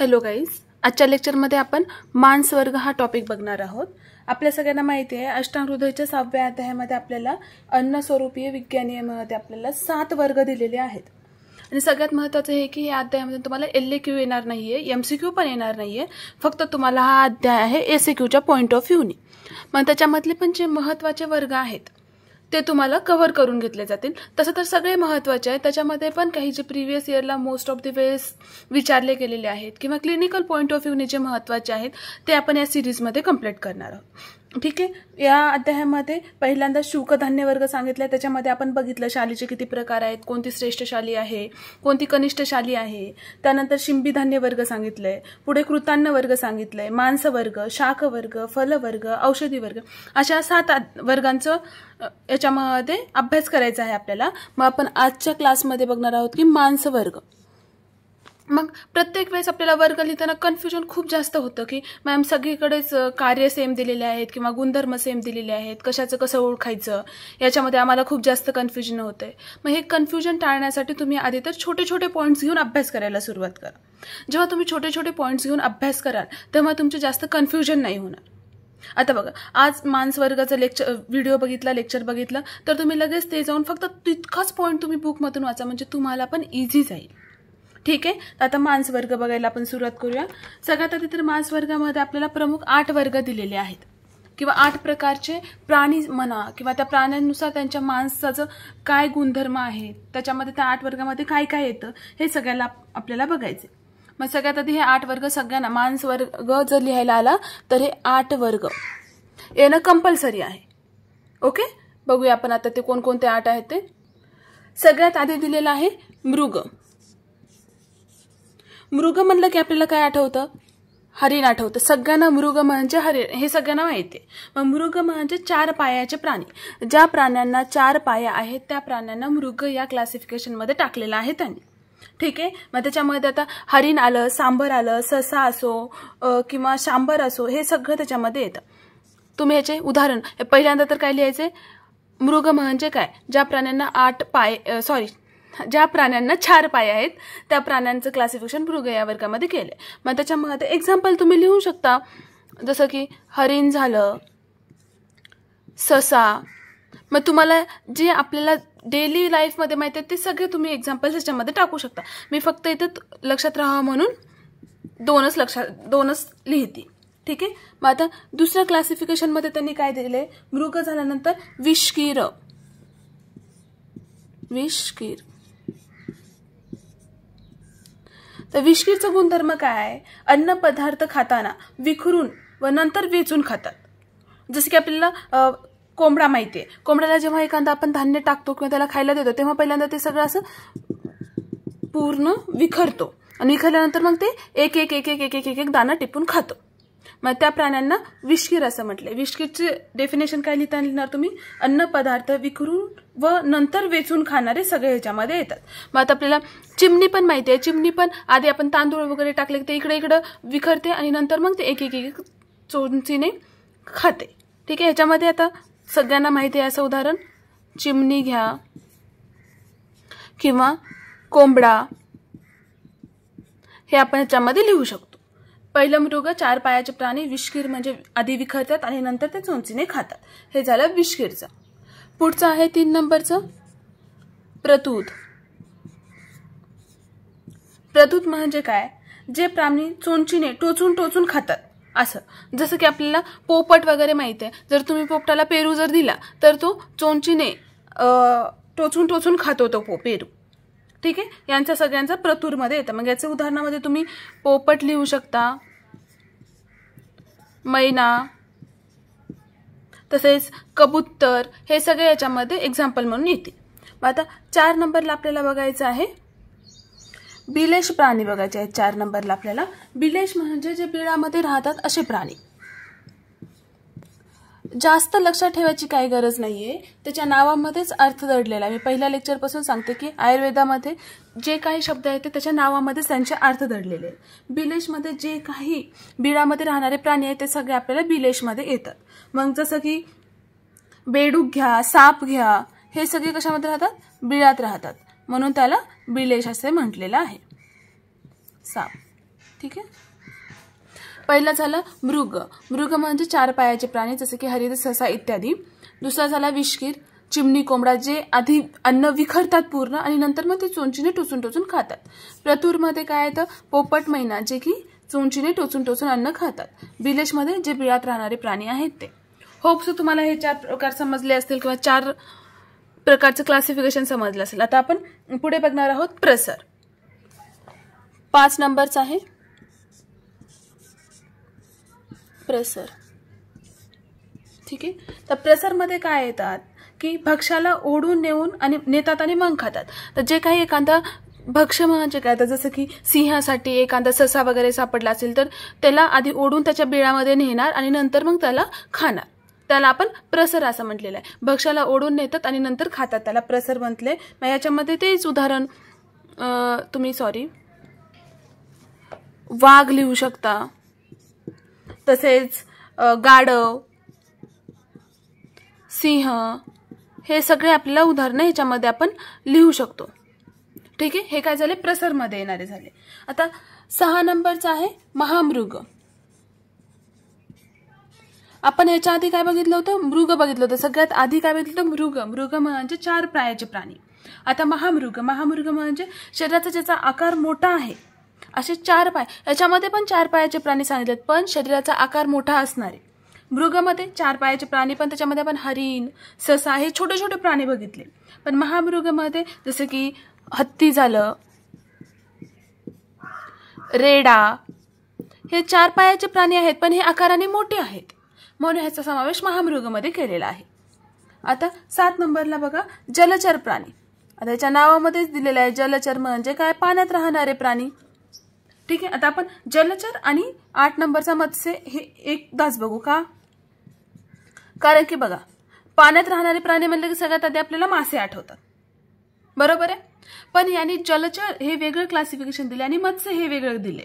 Hello guys, आजच्या लेक्चरमध्ये आपण मांसवर्ग हा टॉपिक बघणार आहोत। आपल्या सगळ्यांना माहिती आहे अष्टांग हृदयाच्या 6व्या अध्यायामध्ये आपल्याला अन्न स्वरूपीय विज्ञानीयमध्ये आपल्याला 7 वर्ग दिलेले आहेत आणि सगळ्यात महत्त्वाचं हे की या अध्यायामध्ये तुम्हाला LAQ येणार नाहीये, MCQ पण येणार नाहीये, फक्त तुम्हाला हा अध्याय आहे ACQच्या पॉइंट ऑफ व्ह्यूने। मग त्याच्यामधले पण जे महत्त्वाचे वर्ग आहेत ते तुम्हाला कव्हर करून घेतले जातील। तसं तर सगळे महत्त्वाचे आहेत, त्याच्यामध्ये पण काही जे प्रीवियस इयरला मोस्ट ऑफ द वेज विचारले गेलेले आहेत किंवा क्लिनिकल पॉइंट ऑफ व्ह्यूने जे महत्त्वाचे आहेत ते आपण या सिरीजमध्ये कंप्लीट करणार आहोत। ठीक आहे, या अध्यायामध्ये पहिल्यांदा शुकधान्य वर्ग सांगितले, त्याच्यामध्ये आपण बघितलं शालीचे किती प्रकार आहेत, कोणती श्रेष्ठ शाली आहे, कोणती कनिष्ठ शाली आहे। त्यानंतर शिंबी धान्य वर्ग सांगितलंय, पुढे कृतान्न वर्ग सांगितलंय, मांस वर्ग, शाक वर्ग, फल वर्ग, औषधी वर्ग, अशा 7 वर्गांचं याच्यामध्ये अभ्यास करायचा आहे आपल्याला। मग आपण आजच्या क्लासमध्ये बघणार आहोत की मांस वर्ग। मग प्रत्येक वेळेस आपल्याला वर्ग लिहिताना कन्फ्युजन खूप जास्त होतं की मॅम सगळीकडेच कार्य सेम दिलेले आहेत किंवा गुणधर्म सेम दिलेले आहेत, कशाचं कसं ओळखायचं, याच्यामध्ये आम्हाला खूप जास्त कन्फ्युजन होतंय। मग हे कन्फ्युजन टाळण्यासाठी तुम्ही आधी तर छोटे छोटे पॉईंट्स घेऊन अभ्यास करायला सुरुवात करा। जेव्हा तुम्ही छोटे छोटे पॉईंट्स घेऊन अभ्यास कराल तेव्हा तुमचे जास्त कन्फ्युजन नाही होणार। आता बघा, आज मांस वर्गाचं व्हिडिओ बघितला, लेक्चर बघितलं तर तुम्ही लगेच ते जाऊन फक्त तितकाच पॉईंट तुम्ही बुकमधून वाचा, म्हणजे तुम्हाला पण इझी जाईल। ठीक आहे, आता मांस वर्ग बघायला आपण सुरुवात करूया। सगळ्यात आधी तर मांस वर्गामध्ये आपल्याला प्रमुख 8 वर्ग दिलेले आहेत किंवा 8 प्रकारचे प्राणी म्हणा किंवा त्या प्राण्यांनुसार त्यांच्या मांसाचं काय गुणधर्म आहेत, त्याच्यामध्ये त्या 8 वर्गामध्ये काय काय येतं हे सगळ्याला आपल्याला बघायचे। मग सगळ्यात आधी हे 8 वर्ग सगळ्यांना मांस वर्ग जर लिहायला आला तर हे 8 वर्ग येणं कंपल्सरी आहे। ओके, बघूया आपण आता ते कोणकोणते 8 आहेत ते। सगळ्यात आधी दिलेला आहे मृग। मृग म्हणलं की आपल्याला काय आठवतं? हरिण आठवतं। सगळ्यांना मृग म्हणजे हरिण हे सगळ्यांना माहिती आहे। मग मृग म्हणजे 4 पायाचे प्राणी। ज्या प्राण्यांना 4 पाया आहेत त्या प्राण्यांना मृग या क्लासिफिकेशनमध्ये टाकलेलं आहे त्यांनी। ठीक आहे, मग त्याच्यामध्ये आता हरिण आलं, सांबर आलं, ससा असो किंवा शांबर असो, हे सगळं त्याच्यामध्ये येतं। तुम्ही याचे उदाहरण पहिल्यांदा तर काय लिहायचे? मृग म्हणजे काय? ज्या प्राण्यांना 4 पाय आहेत त्या प्राण्यांचं क्लासिफिकेशन मृग या वर्गामध्ये केले। मग त्याच्यामध्ये एक्झाम्पल तुम्ही लिहू शकता, जसं की हरिण झालं, ससा। मग तुम्हाला जे आपल्याला डेली लाईफमध्ये माहिती आहे ते सगळे तुम्ही एक्झाम्पल त्याच्यामध्ये टाकू शकता। मी फक्त इथे लक्षात राहावं म्हणून 2च लिहिते। ठीक आहे, मग आता दुसऱ्या क्लासिफिकेशनमध्ये त्यांनी काय दिले? मृग झाल्यानंतर विष्कीर। तर विष्कीरचा गुणधर्म काय आहे? अन्न पदार्थ खाताना विखरून व नंतर वेचून खातात। जसं की आपल्याला कोंबडा माहिती आहे, कोंबड्याला जेव्हा एखादा आपण धान्य टाकतो किंवा त्याला खायला देतो तेव्हा पहिल्यांदा ते सगळं असं पूर्ण विखरतो आणि विखरल्यानंतर मग ते एक एक एक एक एक एक एक दाणा टिपून खातो। मग त्या प्राण्यांना विष्कीर असं म्हटलंय। विष्कीरचे डेफिनेशन काय लिहिणार तुम्ही? अन्न पदार्थ विखरून व नंतर वेचून खाणारे सगळे ह्याच्यामध्ये येतात। मग आता आपल्याला चिमणी पण माहिती आहे। चिमणी पण आधी आपण तांदूळ वगैरे टाकले ते इकडे इकडं विखरते आणि नंतर मग ते एक एक एक चोचीने खाते। ठीक आहे, ह्याच्यामध्ये आता सगळ्यांना माहिती आहे असं उदाहरण चिमणी घ्या किंवा कोंबडा, हे आपण ह्याच्यामध्ये लिहू शकतो। पहिलं मृग 4 पायाचे प्राणी, विष्कीर म्हणजे आधी विखरतात आणि नंतर ते चोचीने खातात, हे झालं विष्कीरचं। पुढचं आहे 3 नंबरचं प्रतूत। प्रतूत म्हणजे काय? जे प्राणी चोचीने टोचून खातात असं। जसं की आपल्याला पोपट वगैरे माहिती आहे, जर तुम्ही पोपटाला पेरू जर दिला तर तो चोचीने टोचून खातो तो पेरू। ठीक आहे, यांचा सगळ्यांचा प्रतूरमध्ये येतं। मग याच्या उदाहरणामध्ये तुम्ही पोपट लिहू शकता, मैना, तसेच कबूतर, हे सगळे याच्यामध्ये एक्झाम्पल म्हणून येते। मग आता 4 नंबरला आपल्याला बघायचं आहे बिलेश प्राणी बघायचे आहेत। 4 नंबरला आपल्याला बिलेश म्हणजे जे बिळामध्ये राहतात असे प्राणी। जास्त लक्षात ठेवायची काही गरज नाहीये, त्याच्या नावामध्येच अर्थ दडलेला आहे। मी पहिल्या लेक्चरपासून सांगते की आयुर्वेदामध्ये जे काही शब्द आहेत ते त्याच्या नावामध्येच त्यांचे अर्थ दडलेले आहेत। बिलेशमध्ये जे काही बिळामध्ये राहणारे प्राणी आहेत ते सगळे आपल्याला बिलेशमध्ये येतात। मग जसं की बेडूक घ्या, साप घ्या, हे सगळे कशामध्ये राहतात? बिळात राहतात, म्हणून त्याला बिलेश असे म्हटलेलं आहे। साप ठीक आहे. पहिला झाला मृग. मृग म्हणजे 4 पायाचे प्राणी जसे की हरिण, ससा इत्यादी. दुसरा झाला विष्कीर, चिमणी, कोंबडा जे आधी अन्न विखरतात पूर्ण आणि नंतर मग ते चोंचीने टोचून टोचून खातात. प्रतूरमध्ये काय येतं, पोपट, मैना जे की चोंचीने टोचून टोचून अन्न खातात. बिलेशमध्ये जे बिळात राहणारे प्राणी आहेत ते. होप सो तुम्हाला हे 4 प्रकार समजले असतील किंवा 4 प्रकारचं क्लासिफिकेशन समजलं असेल. आता आपण पुढे बघणार आहोत प्रसर. 5 नंबरचा आहे प्रसर. ठीक आहे. तर प्रसरमध्ये काय येतात की भक्ष्याला ओढून नेतात आणि मग खातात. तर जे काही एखादा भक्ष्य म्हणजे काय, तर जसं की सिंहासाठी एखादा ससा वगैरे सापडला असेल तर त्याला आधी ओढून त्याच्या बिळामध्ये नेणार आणि नंतर मग त्याला खाणार. त्याला आपण प्रसर असं म्हटलेलं आहे. भक्ष्याला ओढून नेतात आणि नंतर खातात, त्याला प्रसर म्हटले. मग याच्यामध्ये तेच उदाहरण वाघ लिहू शकता, तसेच गाढव, सिंह, हे सगळे आपल्याला उदाहरणं ह्याच्यामध्ये आपण लिहू शकतो. ठीक आहे. हे काय झाले, प्रसरमध्ये येणारे झाले. आता 6 नंबरचा आहे महामृग. आपण याच्या आधी काय बघितलं होतं, मृग बघितलं होतं. सगळ्यात आधी काय बघितलं होतं, मृग. मृग म्हणजे 4 पायाचे प्राणी. आता महामृग. महामृग म्हणजे शरीराचा ज्याचा आकार मोठा आहे, असे 4 पाय. याच्यामध्ये पण 4 पायाचे प्राणी सांगितलेत, पण शरीराचा आकार मोठा असणारे. मृगमध्ये 4 पायाचे प्राणी, पण त्याच्यामध्ये आपण हरिण, ससा हे छोटे छोटे प्राणी बघितले. पण महामृगमध्ये जसे की हत्ती झालं, रेडा, हे 4 पायाचे प्राणी आहेत, पण हे आकाराने मोठे आहेत, म्हणून ह्याचा समावेश महामृगमध्ये केलेला आहे. आता 7 नंबरला बघा जलचर प्राणी. आता याच्या नावामध्येच दिलेलं आहे जलचर म्हणजे काय, पाण्यात राहणारे प्राणी. ठीक आहे. आता आपण जलचर आणि 8 नंबरचा मत्स्य हे एकदाच बघू का, कारण की बघा पाण्यात राहणारे प्राणी म्हणले की सगळ्यात आधी आपल्याला मासे आठवतात, बरोबर आहे. पण यांनी जलचर हे वेगळं क्लासिफिकेशन दिले आणि मत्स्य हे वेगळं दिले.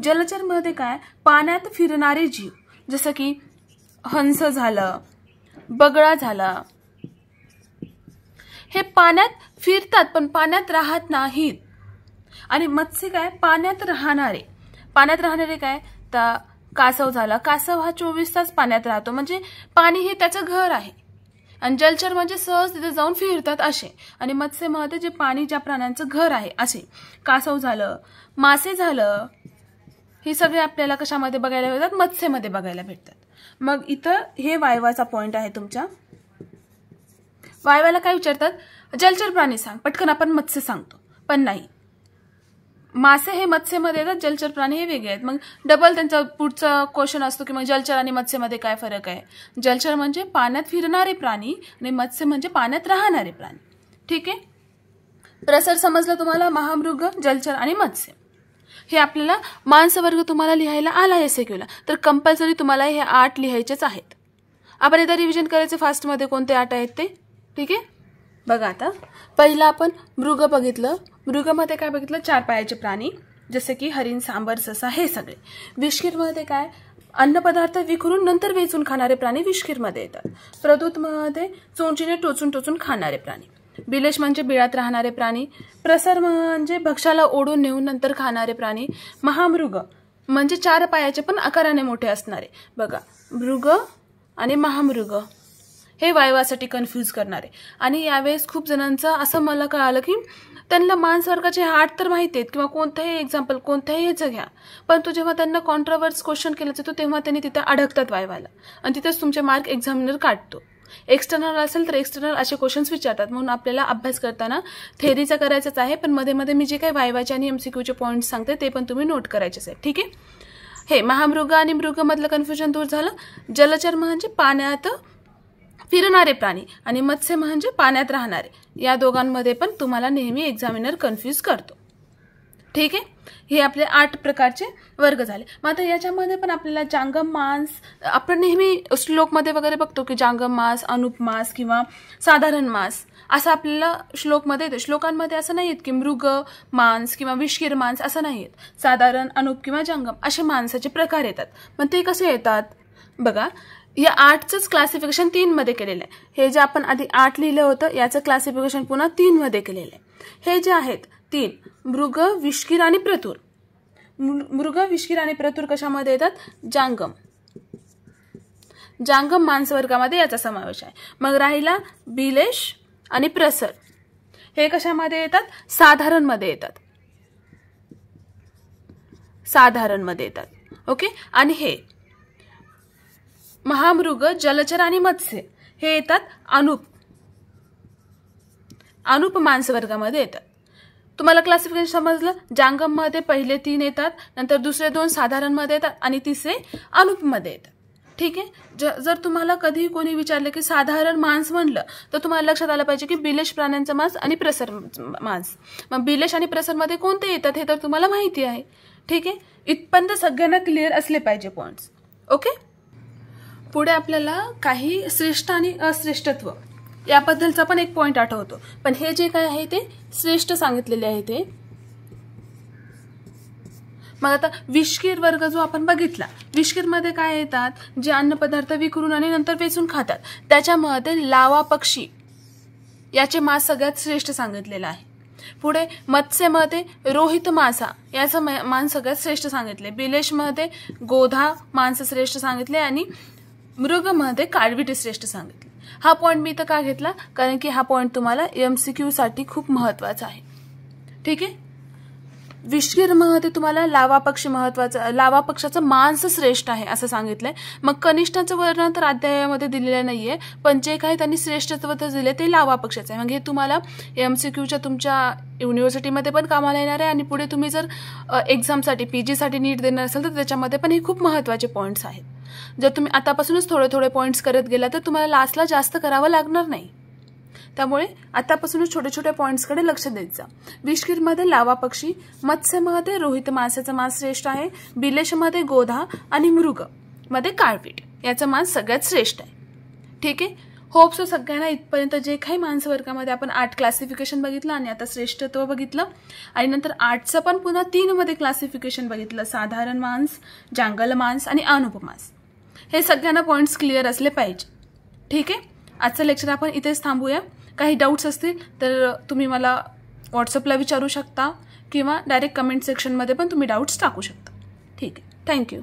जलचर मध्ये काय, पाण्यात फिरणारे जीव जसं की हंस झालं, बगळा झाला, हे पाण्यात फिरतात पण पाण्यात राहत नाहीत. आणि मत्स्य काय, पाण्यात राहणारे. पाण्यात राहणारे काय, तर कासव झाला. कासव हा 24 तास पाण्यात राहतो, म्हणजे पाणी हे त्याचं घर आहे. आणि जलचर म्हणजे सहज तिथे जाऊन फिरतात असे. आणि मत्स्य मध्ये जे पाणी ज्या प्राण्यांचं घर आहे असे. कासव झालं, मासे झालं, हे सगळे आपल्याला कशामध्ये बघायला भेटतात, मत्स्यमध्ये बघायला भेटतात. मग इथं हे वायवाचा पॉइंट आहे तुमच्या. वायवाला काय विचारतात, जलचर प्राणी सांग, पटकन आपण मत्स्य सांगतो, पण नाही, मासे हे मत्स्यमध्ये येतात, जलचर प्राणी हे वेगळे आहेत. मग डबल त्यांचा पुढचा क्वेश्चन असतो की मग जलचर आणि मत्स्यमध्ये काय फरक आहे. जलचर म्हणजे पाण्यात फिरणारे प्राणी आणि मत्स्य म्हणजे पाण्यात राहणारे प्राणी. ठीक आहे. प्रसर समजलं तुम्हाला, महामृग, जलचर आणि मत्स्य. हे आपल्याला मांसवर्ग तुम्हाला लिहायला आला आहे एसएक्यूला, तर कंपल्सरी तुम्हाला हे 8 लिहायचेच आहेत. आपण इथं रिव्हिजन करायचे फास्टमध्ये कोणते 8 आहेत ते. ठीक आहे. बघा आता पहिला आपण मृग बघितलं. मृगमध्ये काय बघितलं, 4 पायाचे प्राणी जसे की हरिण, सांबर, ससा हे सगळे. विष्कीरमध्ये काय, अन्नपदार्थ विखरून नंतर वेचून खाणारे प्राणी विष्कीरमध्ये येतात. प्रदूतमध्ये चोंचीने टोचून टोचून खाणारे प्राणी. बिलेश म्हणजे बिळात राहणारे प्राणी. प्रसर म्हणजे भक्ष्याला ओढून नेऊन नंतर खाणारे प्राणी. महामृग म्हणजे 4 पायाचे पण आकाराने मोठे असणारे. बघा मृग आणि महामृग हे वायवासाठी कन्फ्यूज करणारे. आणि यावेळेस खूप जणांचं असं मला कळालं की त्यांना मांसवर्गाचे 8 तर माहिती आहेत किंवा कोणत्याही एक्झाम्पल कोणत्याही ह्याचं घ्या, परंतु जेव्हा त्यांना कॉन्ट्रोवर्स क्वेश्चन केलं जातो तेव्हा त्यांनी तिथे अडकतात वायवाला आणि तिथेच तुमचे मार्क एक्झामिनर काढतो. एक्सटर्नल असेल तर एक्सटर्नल असे क्वेश्चन्स विचारतात. म्हणून आपल्याला अभ्यास करताना थेअरीचा करायचाच आहे, पण मध्ये मध्ये मी जे काही वायवाचे आणि एमसीक्यूचे पॉईंट्स सांगते ते पण तुम्ही नोट करायचेच आहे. ठीक आहे. हे महामृग आणि मृगमधलं कन्फ्युजन दूर झालं. जलचर म्हणजे पाण्यात फिरणारे प्राणी आणि मत्स्य म्हणजे पाण्यात राहणारे. या दोघांमध्ये पण तुम्हाला नेहमी एक्झामिनर कन्फ्यूज करतो. ठीक आहे. हे आपले 8 प्रकारचे वर्ग झाले. मग आता याच्यामध्ये पण आपल्याला जांगम मांस, आपण नेहमी श्लोकमध्ये वगैरे बघतो की जांगम मांस, अनुप मांस किंवा साधारण मांस असं आपल्याला श्लोकमध्ये येतं. श्लोकांमध्ये असं नाही येत की मृग मांस किंवा विष्कीर मांस असं नाही येत. साधारण, अनुप किंवा जांगम असे मांसाचे प्रकार येतात. पण ते कसे येतात बघा, या 8चंच क्लासिफिकेशन 3 मध्ये केलेलं आहे. हे जे आपण आधी 8 लिहिलं होतं याचं क्लासिफिकेशन पुन्हा 3 मध्ये केलेलं आहे. हे जे आहेत 3 मृग, विष्कीर आणि प्रतूर. मृग, विष्कीर आणि प्रतुर कशामध्ये येतात? जांगम. जांगम मांसवर्गामध्ये याचा समावेश आहे. मग राहिला बिलेश आणि प्रसर, हे कशामध्ये येतात? साधारण मध्ये येतात. साधारण मध्ये येतात. ओके. आणि हे महामृग, जलचर आणि मत्स्य हे येतात अनुप मांसवर्गामध्ये येतात. तुम्हाला क्लासिफिकेशन समजलं? जांगम मध्ये पहिले 3 येतात, नंतर दुसरे 2 साधारण मध्ये येतात आणि तिसरे अनुप मध्ये येतात. ठीक आहे. जर तुम्हाला कधी कोणी विचारलं की साधारण मांस म्हणलं तर तुम्हाला लक्षात आलं पाहिजे की बिलेश प्राण्यांचं मांस आणि प्रसर मांस. मग बिलेश आणि प्रसर मध्ये कोणते येतात हे तर तुम्हाला माहिती आहे. ठीक आहे. इथपर्यंत सगळ्यांना क्लिअर असले पाहिजे पॉइंट्स. ओके. पुढे आपल्याला काही श्रेष्ठ आणि अश्रेष्ठत्व याबद्दलचा पण एक पॉइंट आठवतो. पण हे जे काय आहे ते श्रेष्ठ सांगितलेले आहे ते. मग आता विष्कीर वर्ग जो आपण बघितला, विष्कीर मध्ये काय येतात? जे अन्नपदार्थ विखरून आणि नंतर वेचून खातात. त्याच्यामध्ये लावा पक्षी याचे मांस सगळ्यात श्रेष्ठ सांगितलेलं आहे. पुढे मत्स्यमध्ये रोहित मासा याचं मांस सगळ्यात श्रेष्ठ सांगितले. बिलेशमध्ये गोधा मांस श्रेष्ठ सांगितले आणि मृगमध्ये काळविटे श्रेष्ठ सांगितले. हा पॉइंट मी इथं का घेतला? कारण की हा पॉइंट तुम्हाला MCQ साठी खूप महत्वाचा आहे. ठीक आहे. विष्कीर मध्ये तुम्हाला लावा पक्षी महत्वाचा, लावा पक्षाचं मांस श्रेष्ठ आहे असं सांगितलंय. मग कनिष्ठाचं वर्णन तर अध्यायामध्ये दिलेलं नाहीये, पण जे काही त्यांनी श्रेष्ठत्व दिले ते लावा पक्षाचं आहे. मग हे तुम्हाला MCQच्या तुमच्या युनिव्हर्सिटीमध्ये पण कामाला येणार आहे आणि पुढे तुम्ही जर एक्झामसाठी PG साठी नीट देणार असाल तर त्याच्यामध्ये पण हे खूप महत्वाचे पॉइंट्स आहेत. जर तुम्ही आतापासूनच थोडे थोडे पॉइंट्स करत गेला तर तुम्हाला लास्टला जास्त करावं लागणार नाही. त्यामुळे आतापासूनच छोटे छोटे पॉइंट्सकडे लक्ष द्यायचं. विष्कीरमध्ये लावा पक्षी, मत्स्यमध्ये रोहित मासाचं मांस श्रेष्ठ आहे, बिलेशमध्ये गोधा आणि मृग मध्ये काळवीट याचं मांस सगळ्यात श्रेष्ठ आहे. ठीक आहे. होप सो सगळ्यांना इथपर्यंत जे काही मांस वर्गामध्ये आपण 8 क्लासिफिकेशन बघितलं आणि आता श्रेष्ठत्व बघितलं आणि नंतर 8चं पण पुन्हा 3 मध्ये क्लासिफिकेशन बघितलं, साधारण मांस, जांगल मांस आणि अनुप मांस. हे सगळ्यांना पॉइंट्स क्लिअर असले पाहिजे. ठीक आहे. आजचं लेक्चर आपण इथेच थांबूया. काही डाऊट्स असतील तर तुम्ही मला व्हॉट्सअपला विचारू शकता किंवा डायरेक्ट कमेंट सेक्शनमध्ये पण तुम्ही डाऊट्स टाकू शकता. ठीक आहे. थँक्यू.